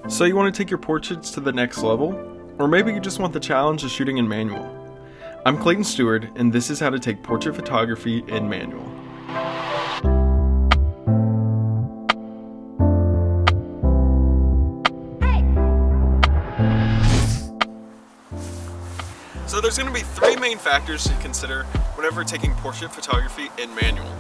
So you want to take your portraits to the next level? Or maybe you just want the challenge of shooting in manual? I'm Clayton Steward, and this is how to take portrait photography in manual. So there's going to be three main factors to consider whenever taking portrait photography in manual.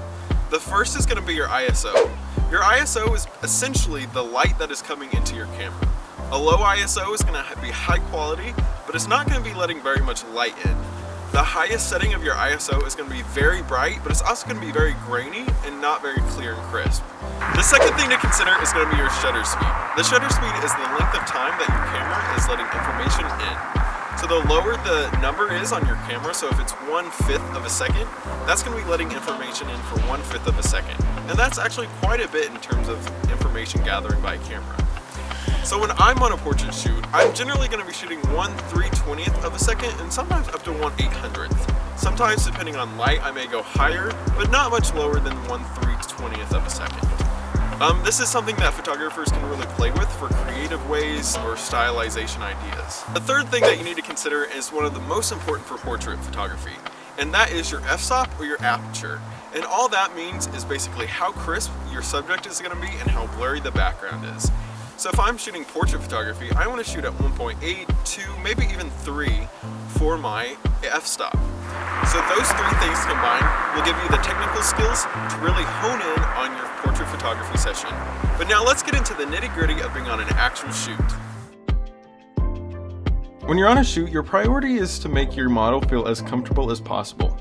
The first is going to be your ISO. Your ISO is essentially the light that is coming into your camera. A low ISO is going to be high quality, but it's not going to be letting very much light in. The highest setting of your ISO is going to be very bright, but it's also going to be very grainy and not very clear and crisp. The second thing to consider is going to be your shutter speed. The shutter speed is the length of time that your camera is letting information in. So the lower the number is on your camera, so if it's 1/5 of a second, that's going to be letting information in for 1/5 of a second. And that's actually quite a bit in terms of information gathering by camera. So when I'm on a portrait shoot, I'm generally going to be shooting 1/320th of a second and sometimes up to 1/800th. Sometimes, depending on light, I may go higher, but not much lower than 1/320th of a second. This is something that photographers can really play with for creative ways or stylization ideas. The third thing that you need to consider is one of the most important for portrait photography, and that is your f-stop or your aperture. And all that means is basically how crisp your subject is going to be and how blurry the background is. So if I'm shooting portrait photography, I want to shoot at 1.8, 2, maybe even 3 for my f-stop. So those three things combined will give you the technical skills to really hone in on your portrait photography session. But now let's get into the nitty-gritty of being on an actual shoot. When you're on a shoot, your priority is to make your model feel as comfortable as possible.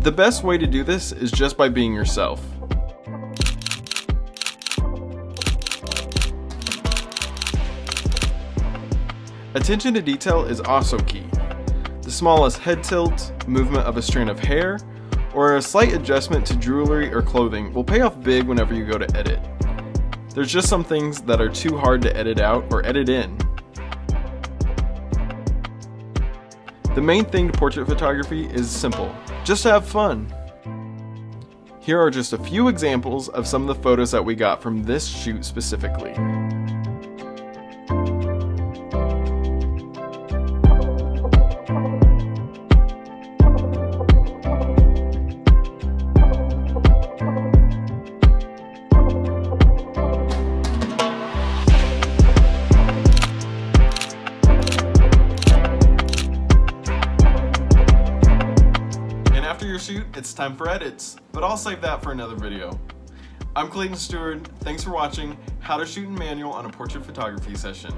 The best way to do this is just by being yourself. Attention to detail is also key. The smallest head tilt, movement of a strand of hair, or a slight adjustment to jewelry or clothing will pay off big whenever you go to edit. There's just some things that are too hard to edit out or edit in. The main thing to portrait photography is simple, just have fun. Here are just a few examples of some of the photos that we got from this shoot specifically. After your shoot, it's time for edits, but I'll save that for another video. I'm Clayton Steward, thanks for watching How to Shoot in Manual on a Portrait Photography Session.